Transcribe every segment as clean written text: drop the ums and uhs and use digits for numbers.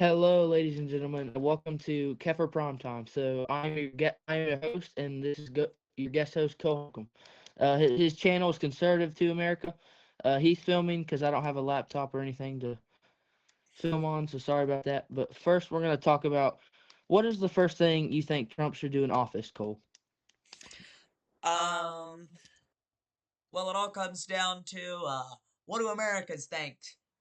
Hello, ladies and gentlemen, and welcome to Keffer PrimeTime. I'm your host, and this is your guest host, Holcomb. His channel is Conservative to America. He's filming because I don't have a laptop or anything to film on, so sorry about that. But first, we're going to talk about what is the first thing you think Trump should do in office, Cole? Um, well, it all comes down to what do Americans think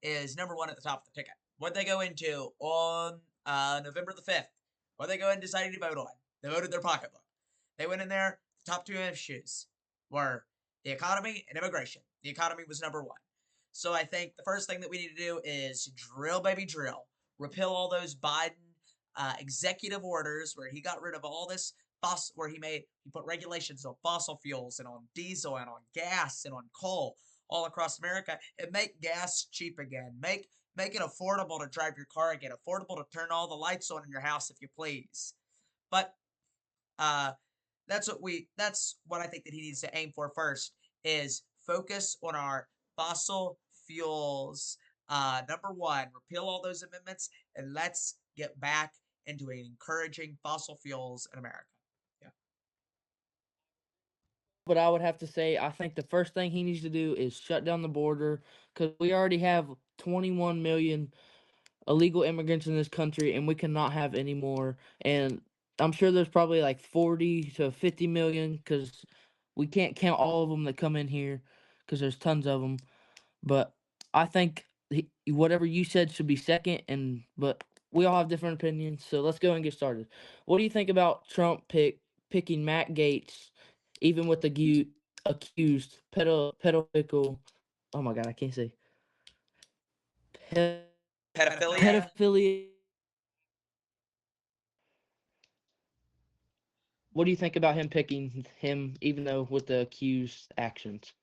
is number one at the top of the ticket? What they go into on November the 5th? What they go in deciding to vote on? They voted their pocketbook. They went in there, the top two issues were the economy and immigration. The economy was number one. So I think the first thing that we need to do is drill, baby, drill. Repeal all those Biden executive orders where he got rid of all this where he put regulations on fossil fuels and on diesel and on gas and on coal all across America, and make gas cheap again. Make it affordable to drive your car again, affordable to turn all the lights on in your house if you please. But uh that's what I think that he needs to aim for first is focus on our fossil fuels. Number one, repeal all those amendments and let's get back into encouraging fossil fuels in America. Yeah. But I would have to say, I think the first thing he needs to do is shut down the border because we already have 21 million illegal immigrants in this country, and we cannot have any more. And I'm sure there's probably like 40 to 50 million because we can't count all of them that come in here because there's tons of them. But I think whatever you said should be second, and but we all have different opinions. So let's go and get started. What do you think about picking Matt Gaetz, even with the accused pedophile? Oh my God, I can't say Pedophilia. pedophilia. What do you think about him picking him, even though with the accused actions?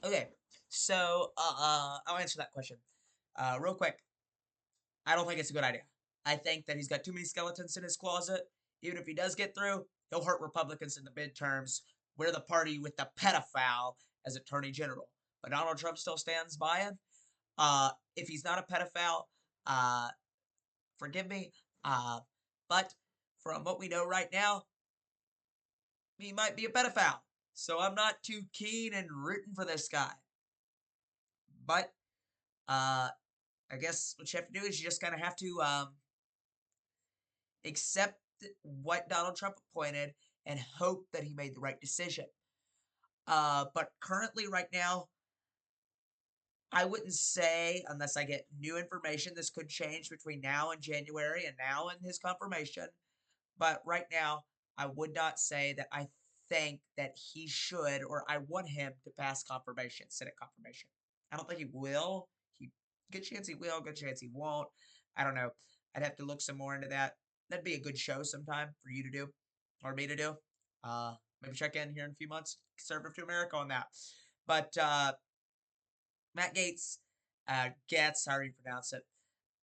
Okay, so I'll answer that question real quick. I don't think it's a good idea. I think that he's got too many skeletons in his closet. Even if he does get through, he'll hurt Republicans in the midterms. We're the party with the pedophile as attorney general. But Donald Trump still stands by him. If he's not a pedophile, uh, forgive me. But from what we know right now, he might be a pedophile. So I'm not too keen and rooting for this guy. But uh, I guess what you have to do is you just kind of have to accept what Donald Trump appointed and hope that he made the right decision. But currently, right now, I wouldn't say, unless I get new information, this could change between now and January and now and his confirmation. But right now, I would not say that I think that he should or I want him to pass confirmation, Senate confirmation. I don't think he will. Good chance he will, good chance he won't. I don't know. I'd have to look some more into that. That'd be a good show sometime for you to do or me to do. Maybe check in here in a few months, Conservative to America on that. But Matt Gates, Getz, however you pronounce it.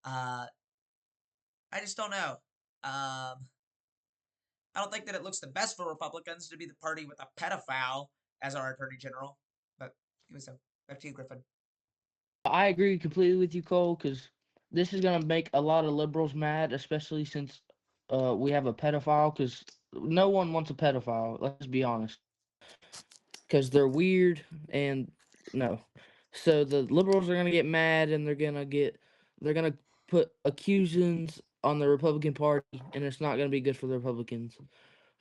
Uh, I just don't know. I don't think that it looks the best for Republicans to be the party with a pedophile as our attorney general. But give us a back to you, Griffin. I agree completely with you, Cole, because this is gonna make a lot of liberals mad, especially since we have a pedophile. Because no one wants a pedophile. Let's be honest, because they're weird and no. So the liberals are gonna get mad, and they're gonna put accusations on the Republican Party, and it's not gonna be good for the Republicans,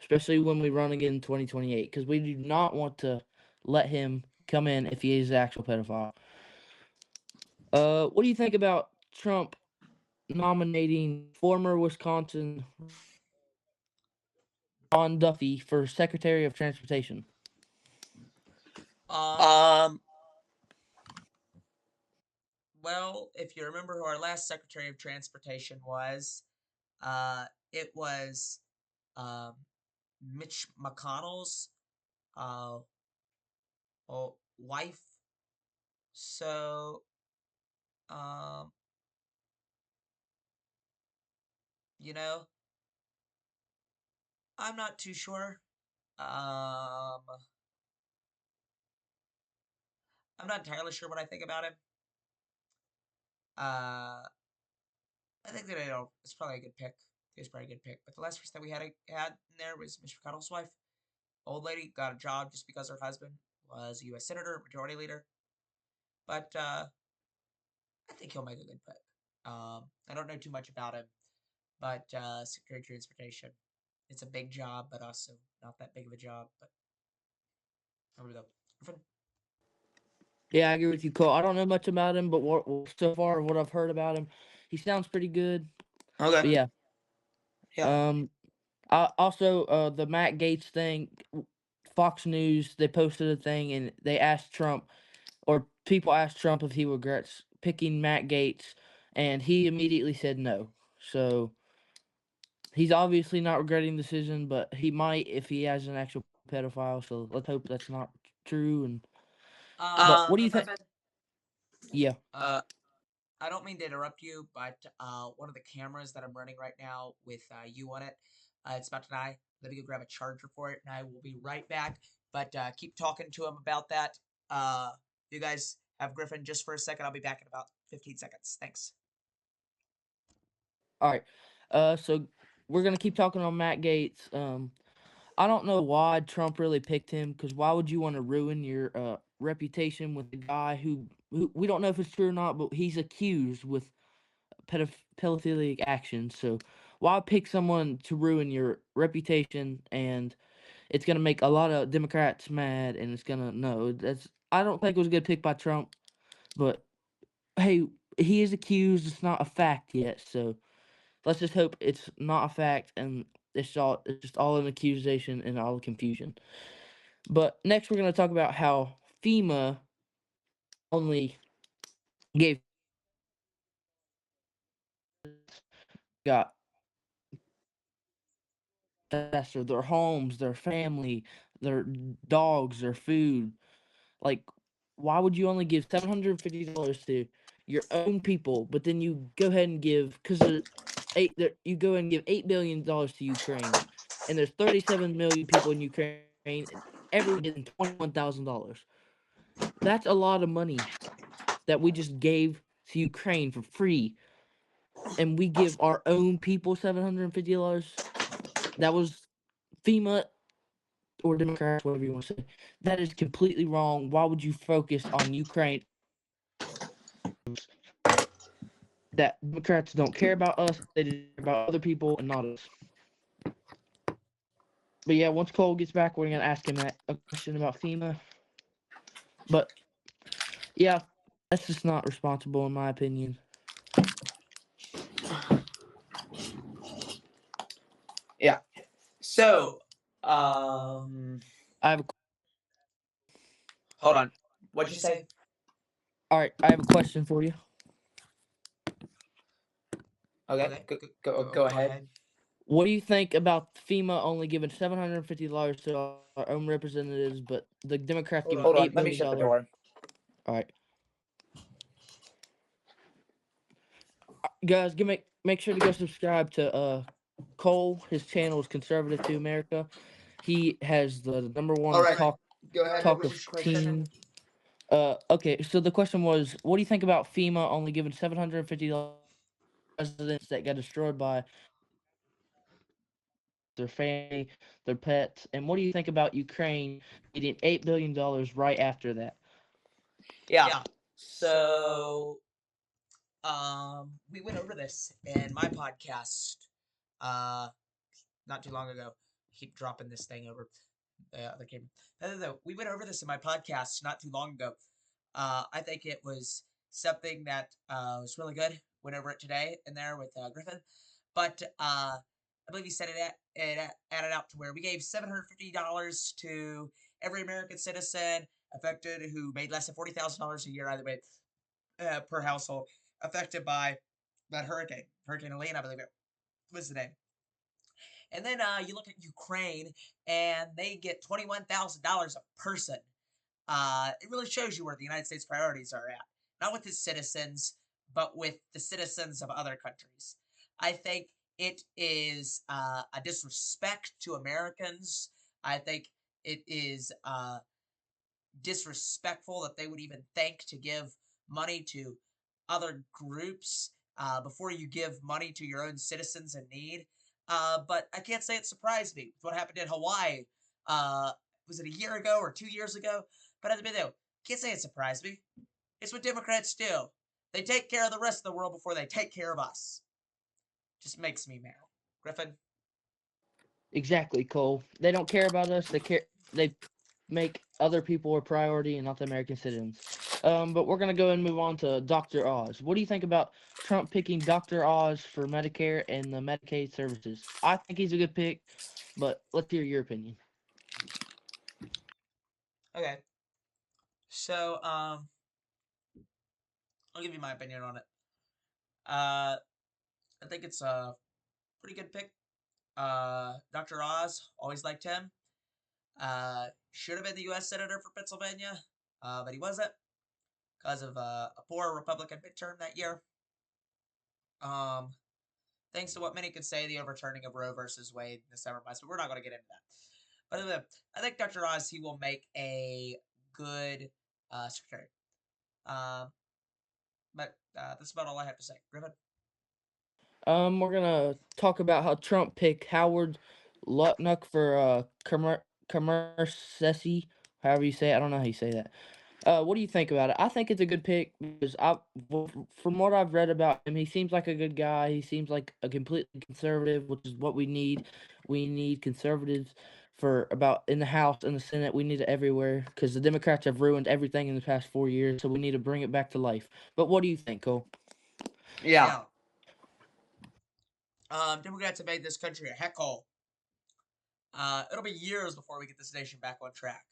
especially when we run again in 2028, because we do not want to let him come in if he is an actual pedophile. What do you think about Trump nominating former Wisconsin Ron Duffy for Secretary of Transportation? Um, well, if you remember who our last Secretary of Transportation was, it was um, Mitch McConnell's uh, wife. So, um, you know, I'm not too sure. Um, I'm not entirely sure what I think about him. I think that it's probably a good pick. It's probably a good pick. But the last person that we had in there was Mr. Cuddle's wife. Old lady got a job just because her husband was a U.S. senator, majority leader. But I think he'll make a good pick. I don't know too much about him, but Secretary of Transportation. It's a big job, but also not that big of a job. But here we go. Griffin? Yeah, I agree with you, Cole. I don't know much about him, but so far what I've heard about him, he sounds pretty good. Okay. But yeah, Yeah. um, I also the Matt Gates thing. Fox News they posted a thing and they asked Trump, or people asked Trump if he regrets picking Matt Gates, and he immediately said no. So he's obviously not regretting the decision, but he might if he has an actual pedophile. So let's hope that's not true. And but what do you think? Griffin? Yeah. I don't mean to interrupt you, but one of the cameras that I'm running right now with you on it, it's about to die. Let me go grab a charger for it, and I will be right back. But keep talking to him about that. You guys have Griffin just for a second. I'll be back in about 15 seconds. Thanks. All right. So we're gonna keep talking on Matt Gates. I don't know why Trump really picked him because why would you want to ruin your reputation with a guy who we don't know if it's true or not, but he's accused with pedophilic actions. So why pick someone to ruin your reputation? And it's gonna make a lot of Democrats mad, and it's gonna no. That's I don't think it was a good pick by Trump, but hey, he is accused. It's not a fact yet, so let's just hope it's not a fact and it's just all an accusation and all confusion. But next we're gonna talk about how FEMA only gave got disaster, their homes, their family, their dogs, their food. Like, why would you only give $750 to your own people, but then you go ahead and give you go and give $8 billion to Ukraine, and there's 37 million people in Ukraine, and everyone getting $21,000. That's a lot of money that we just gave to Ukraine for free, and we give our own people $750. That was FEMA or Democrats, whatever you want to say. That is completely wrong. Why would you focus on Ukraine? That Democrats don't care about us, they just care about other people and not us. But yeah, once Cole gets back, we're gonna ask him a question about FEMA. But yeah, that's just not responsible in my opinion. Yeah. So, um, I have a, hold on. What'd you say? all right. I have a question for you. Okay, Okay, go ahead. What do you think about FEMA only giving $750 to our own representatives, but the Democrats giving Hold on. $8 Let me billion? shut the door. All right, guys, make sure to go subscribe to Cole. His channel is Conservative to America. He has the number All one right. Go ahead. What talk was of your question? teen. Okay, so the question was, what do you think about FEMA only giving $750 residents that got destroyed by their family, their pets, and what do you think about Ukraine getting $8 billion right after that? Yeah. So, we went over this in my podcast, uh, not too long ago. Keep dropping this thing over the other camera. No, we went over this in my podcast not too long ago. I think it was something that was really good. Went over it today in there with Griffin, but I believe he said it added out to where we gave $750 to every American citizen affected who made less than $40,000 a year, either way, per household affected by that Hurricane Helene, I believe it was the name. And then you look at Ukraine, and they get $21,000 a person. It really shows you where the United States priorities are at, not with its citizens, but with the citizens of other countries. I think it is a disrespect to Americans. I think it is disrespectful that they would even think to give money to other groups before you give money to your own citizens in need. But I can't say it surprised me with what happened in Hawaii. Uh, was it a year ago or 2 years ago? But at the end, though, can't say it surprised me. It's what Democrats do. They take care of the rest of the world before they take care of us. Just makes me mad. Griffin? Exactly, Cole. They don't care about us. They care. They make other people a priority and not the American citizens. But we're gonna go and move on to Dr. Oz. What do you think about Trump picking Dr. Oz for Medicare and the Medicaid services? I think he's a good pick, but let's hear your opinion. Okay. So, I'll give you my opinion on it. Uh, I think it's a pretty good pick. Dr. Oz, always liked him. Should have been the U.S. Senator for Pennsylvania, but he wasn't because of a poor Republican midterm that year. Um, Thanks to what many could say, the overturning of Roe versus Wade in December months, but we're not going to get into that. But I think Dr. Oz, he will make a good secretary. Um, but that's about all I have to say. Griffin? We're gonna talk about how Trump picked Howard Lutnick for Commercesi, however you say it. I don't know how you say that. What do you think about it? I think it's a good pick because from what I've read about him, he seems like a good guy. He seems like a completely conservative, which is what we need. We need conservatives for about in the House and the Senate. We need it everywhere because the Democrats have ruined everything in the past 4 years. So we need to bring it back to life. But what do you think, Cole? Yeah. Democrats have made this country a heck hole. It'll be years before we get this nation back on track.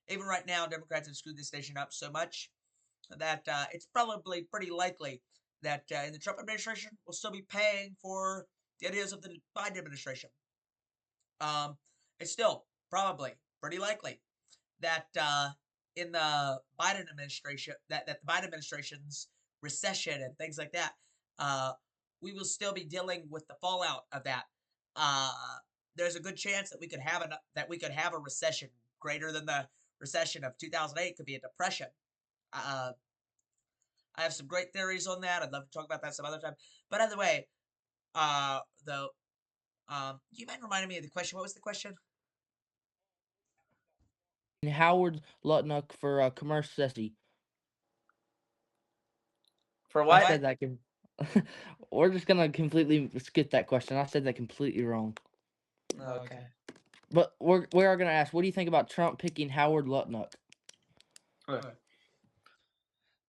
Even right now, Democrats have screwed this nation up so much that it's probably pretty likely that in the Trump administration, we'll still be paying for the ideas of the Biden administration. Um, it's still probably pretty likely that in the Biden administration, that the Biden administration's recession and things like that, uh, we will still be dealing with the fallout of that. Uh, there's a good chance that we could have a recession greater than the recession of 2008. Could be a depression. Uh, I have some great theories on that. I'd love to talk about that some other time. But either way, though, do you mind reminding me of the question? What was the question? Howard Lutnick for Commercesi. For I what? said that. We're just gonna completely skip that question. I said that completely wrong. Okay. But we are gonna ask, what do you think about Trump picking Howard Lutnick? Okay.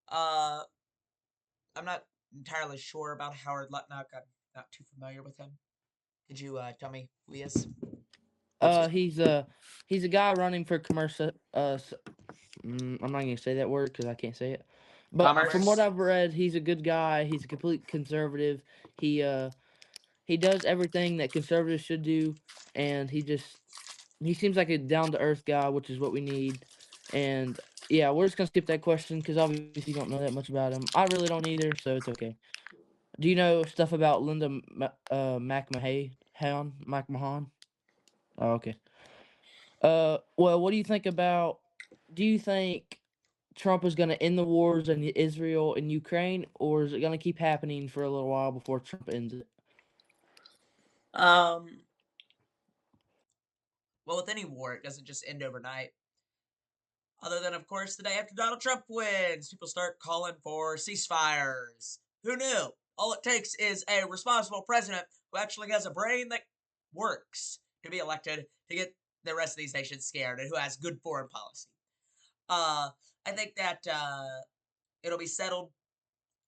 Uh, I'm not entirely sure about Howard Lutnick. I'm not too familiar with him. Could you tell me who he is? What's his? He's a guy running for commercial. I'm not gonna say that word because I can't say it. But from what Commerce? I've read, he's a good guy. He's a complete conservative. He uh he does everything that conservatives should do, and he seems like a down to earth guy, which is what we need. And yeah, we're just gonna skip that question because obviously you don't know that much about him. I really don't either, so it's okay. Do you know stuff about Linda McMahon? Oh, okay. Well, what do you think about? Do you think Trump is going to end the wars in Israel and Ukraine, or is it going to keep happening for a little while before Trump ends it? Um, well, with any war, it doesn't just end overnight. Other than, of course, the day after Donald Trump wins, people start calling for ceasefires. Who knew? All it takes is a responsible president who actually has a brain that works to be elected to get the rest of these nations scared and who has good foreign policy. Uh, I think that it'll be settled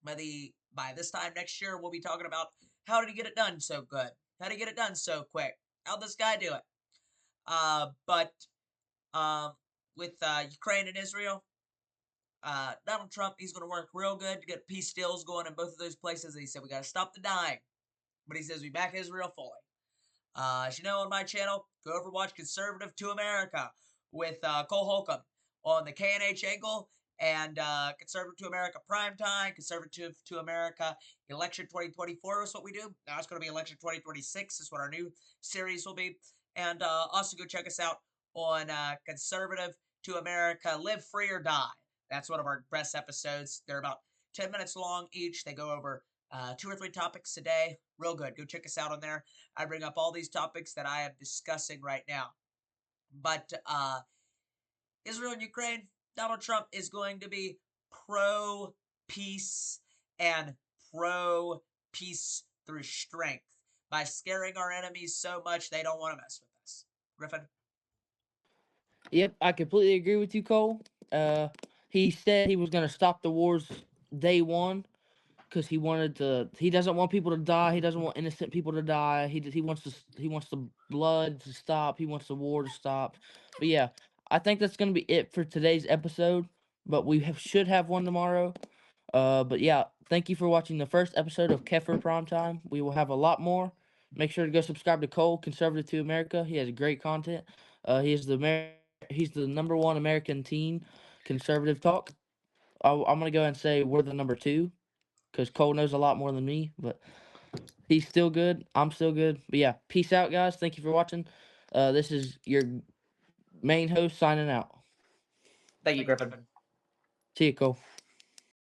by this time next year. We'll be talking about how did he get it done so good? How did he get it done so quick? How'd this guy do it? But um, with Ukraine and Israel, Donald Trump, he's going to work real good to get peace deals going in both of those places. He said we got to stop the dying, but he says we back Israel fully. As you know, on my channel, go over watch Conservative to America with Cole Holcomb on the KNH angle and Conservative to America PrimeTime, Conservative to America Election 2024 is what we do. Now it's going to be Election 2026 is what our new series will be. And also go check us out on Conservative to America Live Free or Die. That's one of our best episodes. They're about 10 minutes long each. They go over 2 or 3 topics a day. Real good. Go check us out on there. I bring up all these topics that I am discussing right now. But Israel and Ukraine, Donald Trump is going to be pro peace and pro peace through strength by scaring our enemies so much they don't want to mess with us. Griffin? Yep, I completely agree with you, Cole. He said he was going to stop the wars day one because he wanted to. He doesn't want people to die. He doesn't want innocent people to die. He wants to. He wants the blood to stop. He wants the war to stop. But yeah, I think that's going to be it for today's episode. But should have one tomorrow. But yeah, thank you for watching the first episode of Keffer Primetime. We will have a lot more. Make sure to go subscribe to Cole, Conservative to America. He has great content. He's the number one American teen conservative talk. I'm gonna go and say we're the number two because Cole knows a lot more than me, but he's still good. I'm still good. But yeah, peace out, guys. Thank you for watching. This is your main host signing out. Thank you, Griffin. See you, Cole.